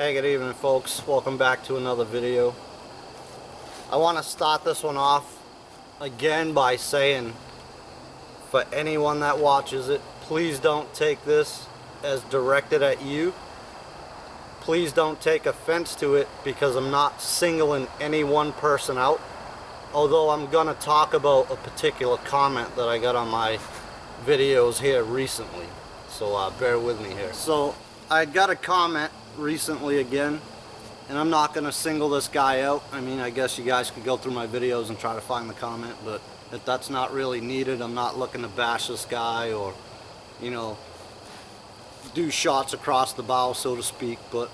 Hey, good evening folks. Welcome back to another video. I want to start this one off again by saying, for anyone that watches it, please don't take this as directed at you. Please don't take offense to it, because I'm not singling any one person out. Although I'm going to talk about a particular comment that I got on my videos here recently. So bear with me here. So I got a comment recently again, and I'm not going to single this guy out. I mean, I guess you guys could go through my videos and try to find the comment, but if that's not really needed, I'm not looking to bash this guy or, you know, do shots across the bow, so to speak. But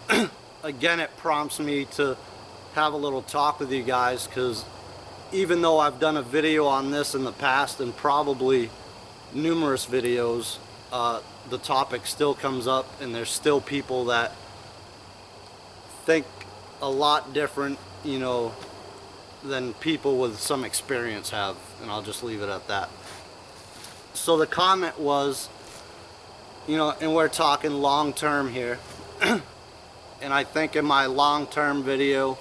again, it prompts me to have a little talk with you guys, because even though I've done a video on this in the past, and probably numerous videos, the topic still comes up, and there's still people that think a lot different, you know, than people with some experience have, and I'll just leave it at that. So the comment was, you know, and we're talking long term here, and I think in my long term video,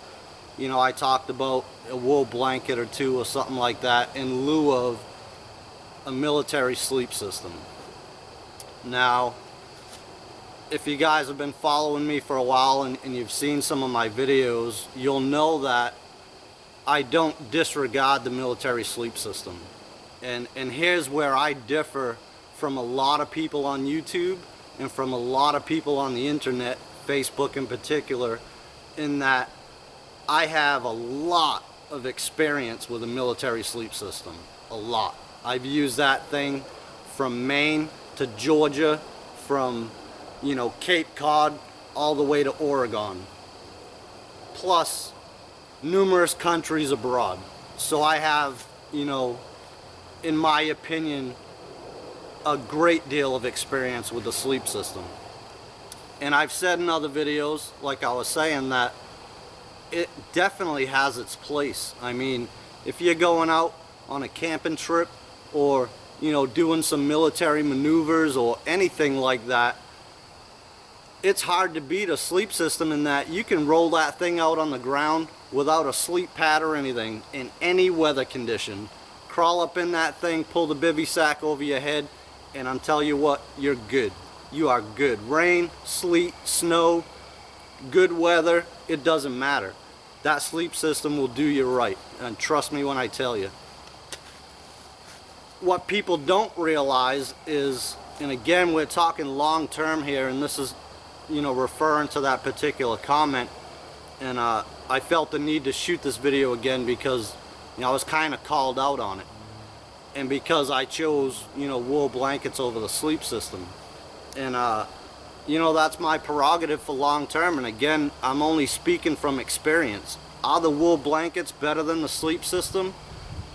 you know, I talked about a wool blanket or two or something like that in lieu of a military sleep system. Now, if you guys have been following me for a while and you've seen some of my videos, you'll know that I don't disregard the military sleep system. And here's where I differ from a lot of people on YouTube and from a lot of people on the internet, Facebook in particular, in that I have a lot of experience with a military sleep system. A lot. I've used that thing from Maine to Georgia, from, you know, Cape Cod all the way to Oregon, plus numerous countries abroad. So I have, you know, in my opinion, a great deal of experience with the sleep system. And I've said in other videos, like I was saying, that it definitely has its place. I mean, if you're going out on a camping trip, or, you know, doing some military maneuvers or anything like that, it's hard to beat a sleep system in that you can roll that thing out on the ground without a sleep pad or anything, in any weather condition. Crawl up in that thing, pull the bivy sack over your head, and I'll tell you what, you're good. You are good. Rain, sleet, snow, good weather, it doesn't matter. That sleep system will do you right, and trust me when I tell you. What people don't realize is, and again, we're talking long term here, and this is, you know, referring to that particular comment, and I felt the need to shoot this video again because, you know, I was kind of called out on it, and because I chose, you know, wool blankets over the sleep system. And you know, that's my prerogative for long term, and again, I'm only speaking from experience. Are the wool blankets better than the sleep system?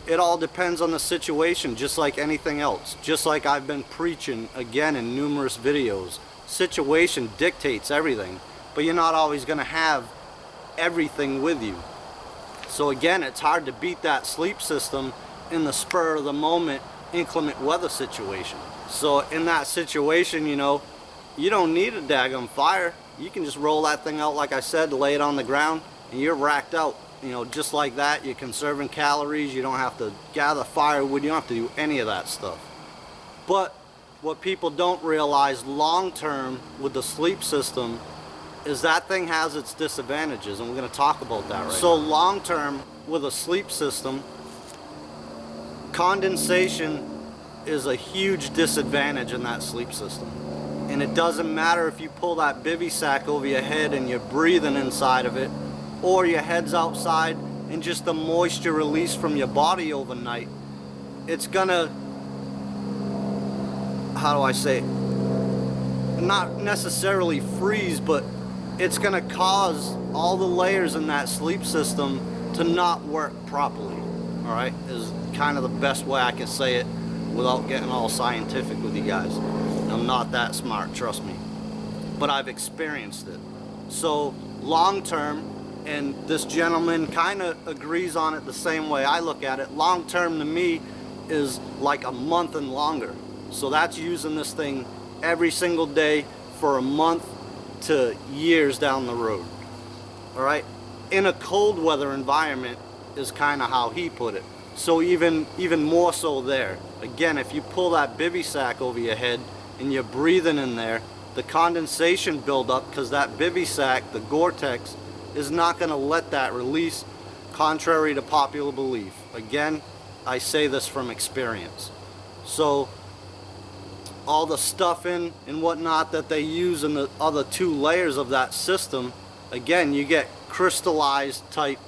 It all depends on the situation, just like anything else. Just like I've been preaching again in numerous videos. Situation dictates everything, but you're not always going to have everything with you. So again, it's hard to beat that sleep system in the spur of the moment inclement weather situation. So in that situation, you know, you don't need a daggum fire. You can just roll that thing out, like I said, lay it on the ground, and you're racked out. You know, just like that, you're conserving calories. You don't have to gather firewood. You don't have to do any of that stuff. But what people don't realize long term with the sleep system is that thing has its disadvantages, and we're going to talk about that right now. So long term with a sleep system, condensation is a huge disadvantage in that sleep system. And it doesn't matter if you pull that bivy sack over your head and you're breathing inside of it, or your head's outside and just the moisture released from your body overnight. It's gonna, how do I say it? Not necessarily freeze, but it's gonna cause all the layers in that sleep system to not work properly. All right, is kind of the best way I can say it without getting all scientific with you guys. I'm not that smart, trust me, but I've experienced it. So long term, and this gentleman kind of agrees on it the same way I look at it, long term to me is like a month and longer. So that's using this thing every single day for a month to years down the road. All right, in a cold weather environment is kind of how he put it. So even more so there. Again, if you pull that bivy sack over your head and you're breathing in there, the condensation buildup, because that bivy sack, the Gore-Tex, is not going to let that release, contrary to popular belief. Again, I say this from experience. So all the stuffing and whatnot that they use in the other 2 layers of that system, again, you get crystallized type,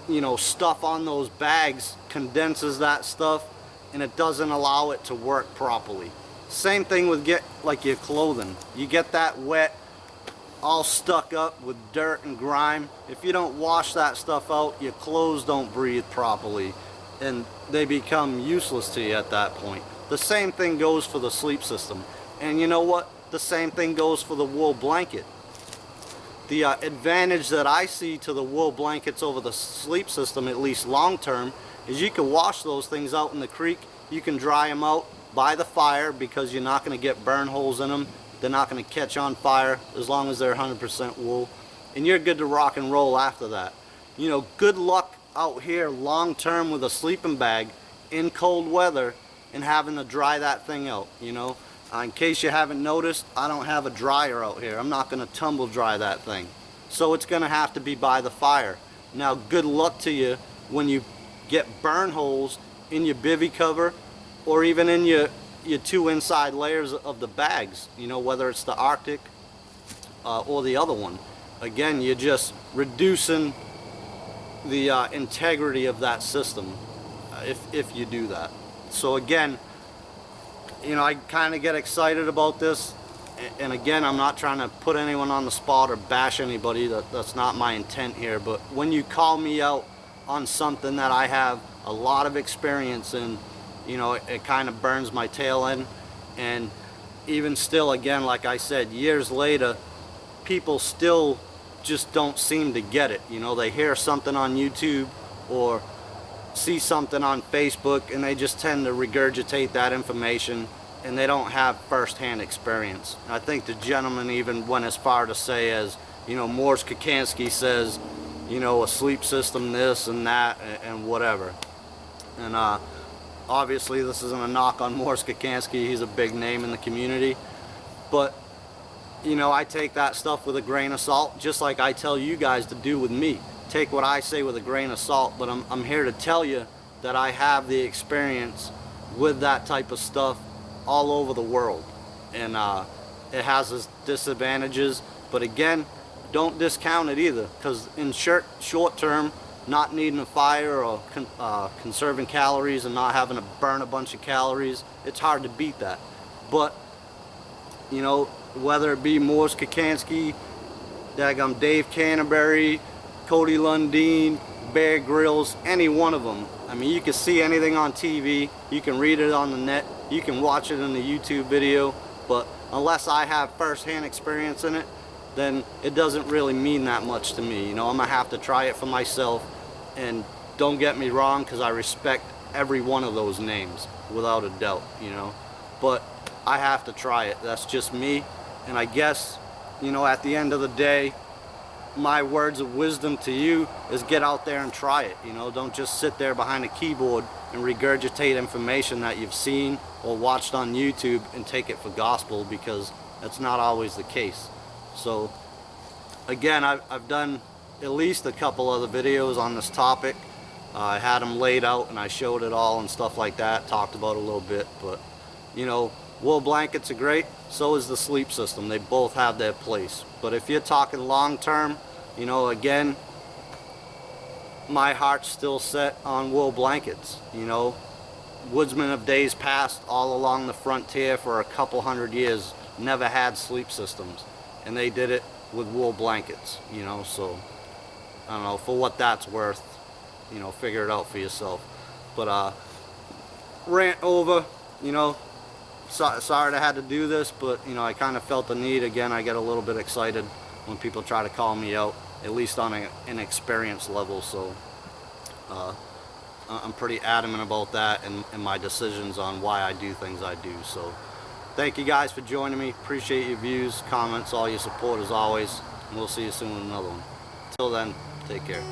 you know, stuff on those bags, condenses that stuff, and it doesn't allow it to work properly. Same thing with like your clothing. You get that wet, all stuck up with dirt and grime. If you don't wash that stuff out, your clothes don't breathe properly, and they become useless to you at that point. The same thing goes for the sleep system. And you know what? The same thing goes for the wool blanket. The advantage that I see to the wool blankets over the sleep system, at least long term, is you can wash those things out in the creek. You can dry them out by the fire because you're not going to get burn holes in them. They're not going to catch on fire as long as they're 100% wool. And you're good to rock and roll after that. You know, good luck out here long term with a sleeping bag in cold weather and having to dry that thing out, you know. In case you haven't noticed, I don't have a dryer out here. I'm not going to tumble dry that thing. So it's going to have to be by the fire. Now, good luck to you when you get burn holes in your bivy cover or even in your 2 inside layers of the bags, you know, whether it's the Arctic or the other one. Again, you're just reducing the integrity of that system if you do that. So again, you know, I kind of get excited about this, and again, I'm not trying to put anyone on the spot or bash anybody. That's not my intent here. But when you call me out on something that I have a lot of experience in, you know, it kind of burns my tail end. And even still, again, like I said, years later, people still just don't seem to get it. You know, they hear something on YouTube or see something on Facebook and they just tend to regurgitate that information, and they don't have first-hand experience. I think the gentleman even went as far to say as, you know, Morse Kakansky says, you know, a sleep system this and that and whatever. And obviously this isn't a knock on Morse Kakansky. He's a big name in the community, but you know, I take that stuff with a grain of salt, just like I tell you guys to do with me. Take what I say with a grain of salt, but I'm here to tell you that I have the experience with that type of stuff all over the world, and it has its disadvantages, but again, don't discount it either, because in short term, not needing a fire or conserving calories and not having to burn a bunch of calories, it's hard to beat that. But you know, whether it be Morse Kakansky, daggum Dave Canterbury, Cody Lundeen, Bear Grylls, any one of them. I mean, you can see anything on TV, you can read it on the net, you can watch it in the YouTube video, but unless I have first-hand experience in it, then it doesn't really mean that much to me. You know, I'm gonna have to try it for myself, and don't get me wrong, because I respect every one of those names, without a doubt, you know, but I have to try it. That's just me, and I guess, you know, at the end of the day, my words of wisdom to you is get out there and try it. You know, don't just sit there behind a keyboard and regurgitate information that you've seen or watched on YouTube and take it for gospel, because that's not always the case. So again, I've done at least a couple other videos on this topic. I had them laid out and I showed it all and stuff like that, talked about it a little bit. But you know, wool blankets are great, so is the sleep system. They both have their place. But if you're talking long term, you know, again, my heart's still set on wool blankets. You know, woodsmen of days past all along the frontier for a couple hundred years never had sleep systems, and they did it with wool blankets, you know. So I don't know, for what that's worth, you know, figure it out for yourself. But rant over, you know. Sorry I had to do this, but you know, I kind of felt the need. Again, I get a little bit excited when people try to call me out, at least on an experience level. So I'm pretty adamant about that and my decisions on why I do things I do. So Thank you guys for joining me. Appreciate your views, comments, all your support as always. And we'll see you soon with another one. Till then, take care.